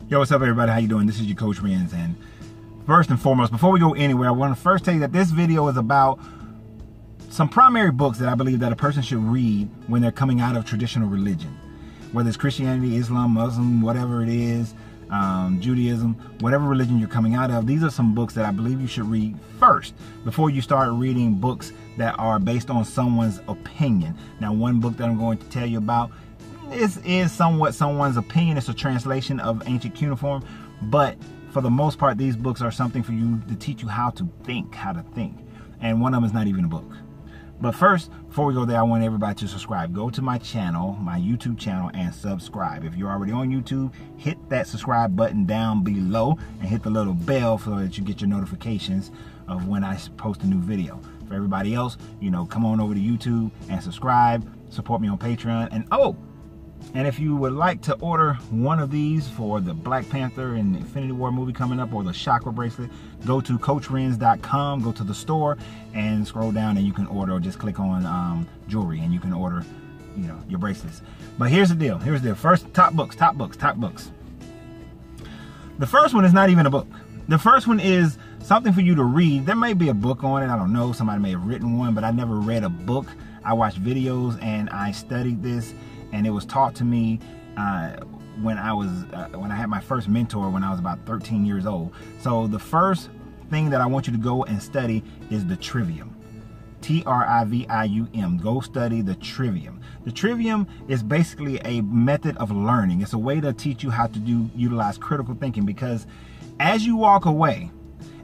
Yo, what's up everybody? How you doing? This is your Coach Renz, and first and foremost, before we go anywhere, I want to first tell you that this video is about some primary books that I believe that a person should read when they're coming out of traditional religion. Whether it's Christianity, Islam, Muslim, whatever it is, Judaism, whatever religion you're coming out of, these are some books that I believe you should read first before you start reading books that are based on someone's opinion. Now, one book that I'm going to tell you about is somewhat someone's opinion. It's a translation of ancient cuneiform, but for the most part, these books are something for you to teach you how to think. And one of them is not even a book. But first, before we go there, I want everybody to subscribe. Go to my channel, my YouTube channel, and subscribe. If you're already on YouTube, hit that subscribe button down below and hit the little bell so that you get your notifications of when I post a new video. For everybody else, come on over to YouTube and subscribe. Support me on Patreon. And if you would like to order one of these for the Black Panther and Infinity War movie coming up, or the chakra bracelet, go to CoachRenz.com, go to the store and scroll down and you can order, or just click on jewelry and you can order, your bracelets. But here's the deal. First, top books. The first one is not even a book. The first one is something for you to read. There may be a book on it. I don't know. Somebody may have written one, but I never read a book. I watched videos and I studied this. And it was taught to me when I had my first mentor when I was about 13 years old. So the first thing that I want you to go and study is the Trivium. Trivium. Go study the Trivium. The Trivium is basically a method of learning. It's a way to teach you how to utilize critical thinking, because as you walk away,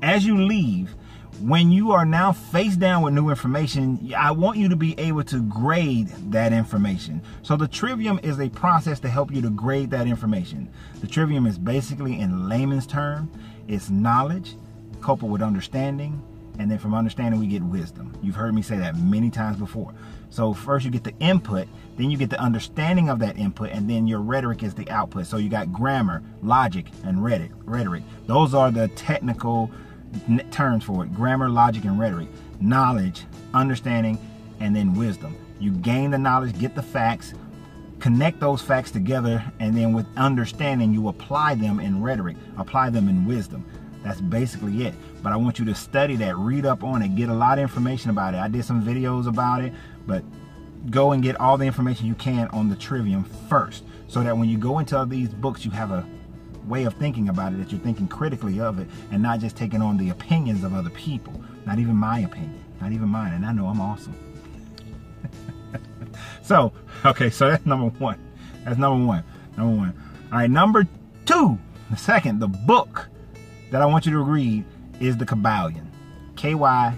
as you leave, when you are now face down with new information, I want you to be able to grade that information. So the Trivium is a process to help you to grade that information. The Trivium is basically, in layman's term, it's knowledge coupled with understanding, and then from understanding we get wisdom. You've heard me say that many times before. So first you get the input, then you get the understanding of that input, and then your rhetoric is the output. So you got grammar, logic, and rhetoric. Those are the technical terms for it: grammar, logic, and rhetoric. Knowledge, understanding, and then wisdom. You gain the knowledge, get the facts, connect those facts together, and then with understanding you apply them in rhetoric, apply them in wisdom. That's basically it. But I want you to study that, read up on it, get a lot of information about it. I did some videos about it, but go and get all the information you can on the Trivium first, so that when you go into these books you have a way of thinking about it, that you're thinking critically of it and not just taking on the opinions of other people. Not even my opinion, not even mine, and I know I'm awesome. So that's number one. Number one. All right, number two, the book that I want you to read is the Kybalion. Kybalion.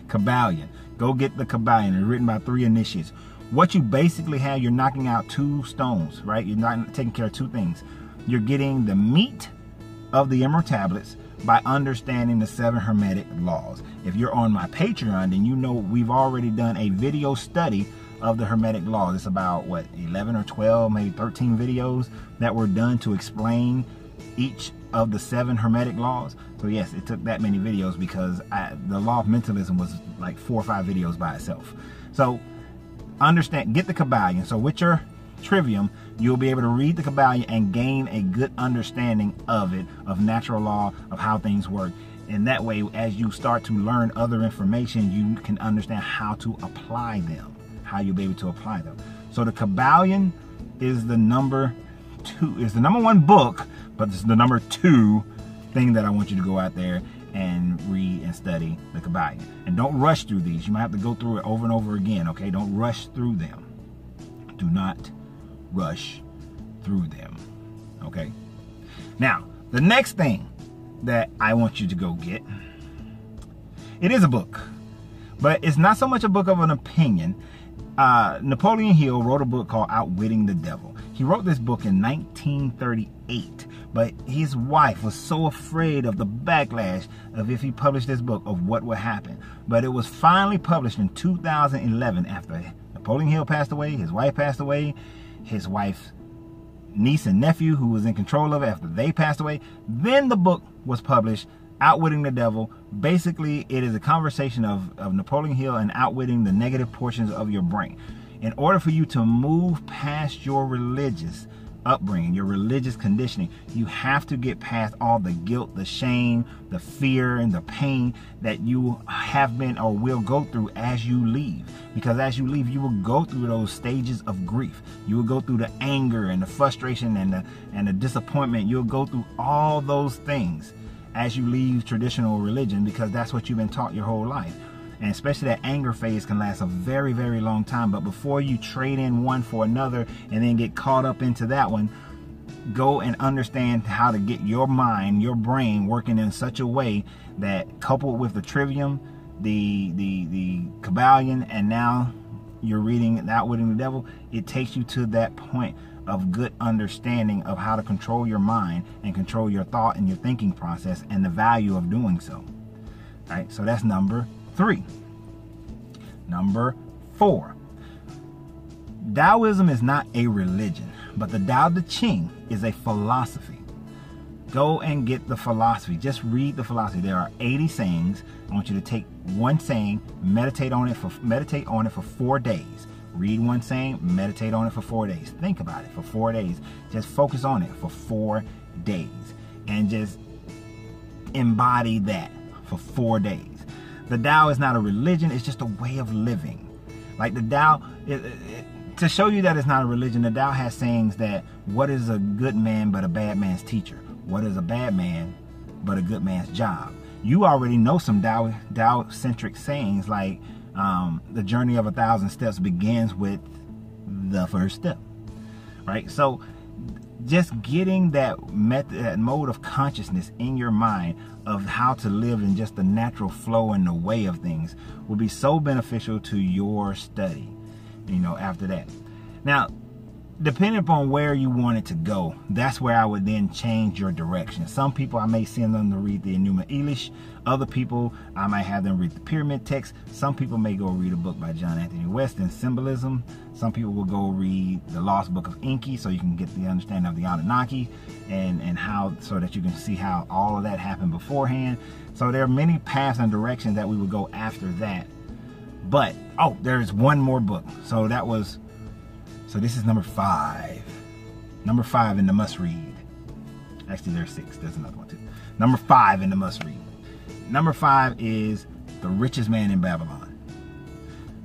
Kybalion. Go get the Kybalion. It's written by 3 initiates. What you basically have, you're knocking out 2 stones, right? You're not taking care of 2 things. You're getting the meat of the Emerald Tablets by understanding the 7 Hermetic laws. If you're on my Patreon, then you know we've already done a video study of the Hermetic laws. It's about, 11 or 12, maybe 13 videos that were done to explain each of the 7 Hermetic laws. So yes, it took that many videos because the law of mentalism was like 4 or 5 videos by itself. So get the Kybalion. So with your Trivium, you'll be able to read the Kybalion and gain a good understanding of it, of natural law, of how things work. And that way, as you start to learn other information, you can understand how to apply them, how you'll be able to apply them. So the Kybalion is the number 2, is the number 1 book, but it's the number 2 thing that I want you to go out there and read and study the Kybalion. And don't rush through these. You might have to go through it over and over again, okay? Don't rush through them. Do not rush through them, okay? Now, the next thing that I want you to go get, it is a book, but it's not so much a book of an opinion. Napoleon Hill wrote a book called Outwitting the Devil. He wrote this book in 1938, but his wife was so afraid of the backlash of if he published this book, of what would happen. But it was finally published in 2011 after Napoleon Hill passed away, his wife passed away, his wife's niece and nephew who was in control of it, after they passed away. Then the book was published, Outwitting the Devil. Basically, it is a conversation of Napoleon Hill and outwitting the negative portions of your brain. In order for you to move past your religious upbringing, your religious conditioning, you have to get past all the guilt, the shame, the fear, and the pain that you have been or will go through as you leave. Because as you leave, you will go through those stages of grief. You will go through the anger and the frustration and the disappointment. You'll go through all those things as you leave traditional religion, because that's what you've been taught your whole life. And especially that anger phase can last a very, very long time. But before you trade in one for another and then get caught up into that one, go and understand how to get your mind, your brain working in such a way that, coupled with the Trivium, the Kybalion, and now you're reading Outwitting the Devil, it takes you to that point of good understanding of how to control your mind and control your thought and your thinking process, and the value of doing so. All right, so that's number 3. Number 4. Taoism is not a religion, but the Tao Te Ching is a philosophy. Go and get the philosophy. Just read the philosophy. There are 80 sayings. I want you to take one saying, meditate on it for 4 days. Read one saying, meditate on it for 4 days. Think about it for 4 days. Just focus on it for 4 days. And just embody that for 4 days. The Tao is not a religion, it's just a way of living. Like the Tao, to show you that it's not a religion, the Tao has sayings that, what is a good man but a bad man's teacher? What is a bad man but a good man's job? You already know some Tao-centric sayings like, the journey of 1,000 steps begins with the first step, right? So just getting that mode of consciousness in your mind of how to live in just the natural flow and the way of things will be so beneficial to your study, after that. Now, depending upon where you want it to go, that's where I would then change your direction. Some people, I may send them to read the Enuma Elish. Other people, I might have them read the Pyramid Text. Some people may go read a book by John Anthony West in Symbolism. Some people will go read the Lost Book of Enki, so you can get the understanding of the Anunnaki and how, so that you can see how all of that happened beforehand. So there are many paths and directions that we would go after that. But, there's one more book. So this is number 5. Number 5 in the must read. Actually, there's 6. There's another one too. Number 5 in the must read. Number 5 is The Richest Man in Babylon.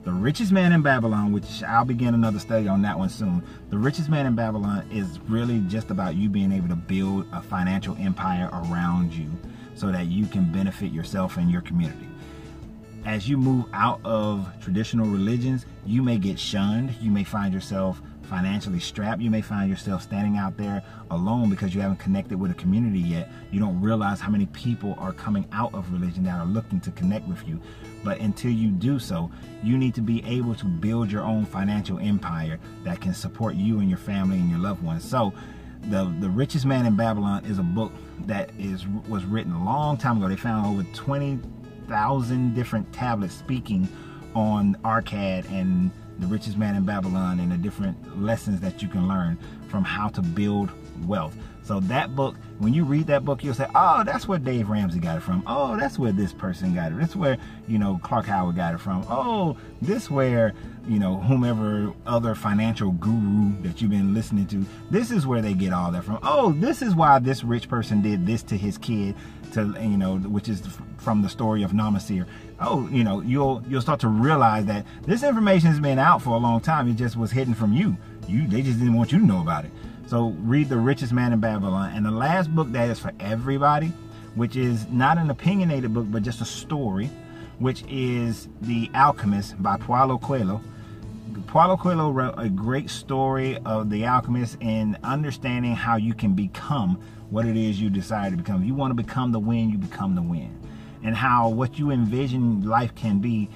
The Richest Man in Babylon, which I'll begin another study on that one soon. The Richest Man in Babylon is really just about you being able to build a financial empire around you so that you can benefit yourself and your community. As you move out of traditional religions, you may get shunned. You may find yourself financially strapped. You may find yourself standing out there alone because you haven't connected with a community yet. You don't realize how many people are coming out of religion that are looking to connect with you. But until you do so, you need to be able to build your own financial empire that can support you and your family and your loved ones. So The Richest Man in Babylon is a book that was written a long time ago. They found over 20,000 different tablets speaking on Arcad and The Richest Man in Babylon and the different lessons that you can learn from how to build wealth. So that book, when you read that book, you'll say, oh, that's where Dave Ramsey got it from. Oh, that's where this person got it. That's where, Clark Howard got it from. Oh, this where, whomever other financial guru that you've been listening to, this is where they get all that from. Oh, this is why this rich person did this to his kid, which is from the story of Namasir. Oh, you'll start to realize that this information has been out for a long time. It just was hidden from you. They just didn't want you to know about it. So read The Richest Man in Babylon. And the last book that is for everybody, which is not an opinionated book, but just a story, which is The Alchemist by Paulo Coelho. Paulo Coelho wrote a great story of the alchemist and understanding how you can become what it is you desire to become. If you want to become the wind, you become the wind. And how what you envision life can be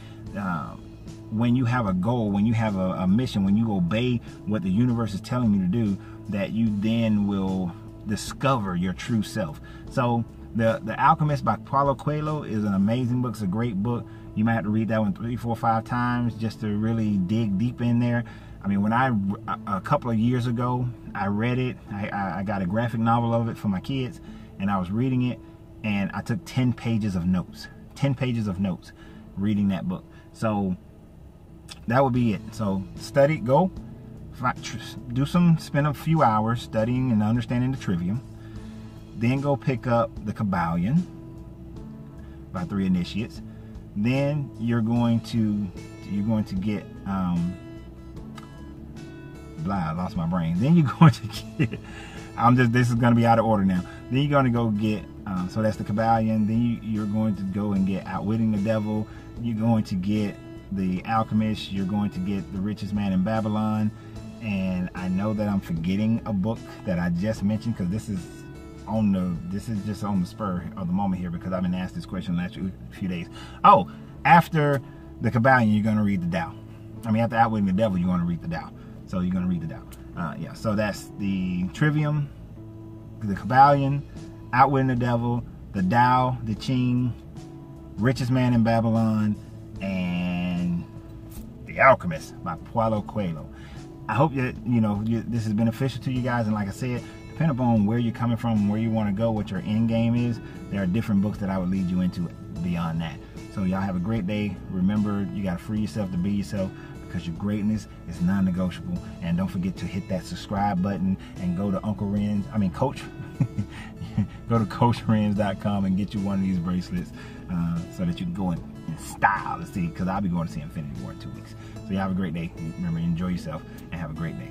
when you have a goal, when you have a mission, when you obey what the universe is telling you to do, that you then will discover your true self. So the Alchemist by Paulo Coelho is an amazing book. It's a great book. You might have to read that one 3, 4, 5 times just to really dig deep in there. I mean, when a couple of years ago, I read it. I got a graphic novel of it for my kids, and I was reading it, and I took 10 pages of notes. 10 pages of notes reading that book. So that would be it. So study, go, spend a few hours studying and understanding the Trivium. Then go pick up the Kybalion by 3 Initiates. Then you're going to get I lost my brain. Then you're going to get this is going to be out of order now. Then you're going to go get so that's the Kybalion. Then you're going to go and get Outwitting the Devil. You're going to get the Alchemist. You're going to get The Richest Man in Babylon. And I know that I'm forgetting a book that I just mentioned, because this is just on the spur of the moment here, because I've been asked this question the last few days. Oh, after the Kybalion, you're going to read the Tao. I mean, after Outwitting the Devil, you're going to read the Tao. So you're going to read the Tao. Yeah, so that's the Trivium, the Kybalion, Outwitting the Devil, the Tao, the Ching, Richest Man in Babylon, and The Alchemist by Paulo Coelho. I hope that this is beneficial to you guys, and like I said, depending upon where you're coming from, where you want to go, what your end game is, there are different books that I would lead you into beyond that. So y'all have a great day. Remember, you got to free yourself to be yourself, because your greatness is non-negotiable. And don't forget to hit that subscribe button and go to Coach. Go to CoachRenz.com and get you one of these bracelets so that you can go in style to see, because I'll be going to see Infinity War in 2 weeks. So you have a great day. Remember, enjoy yourself and have a great day.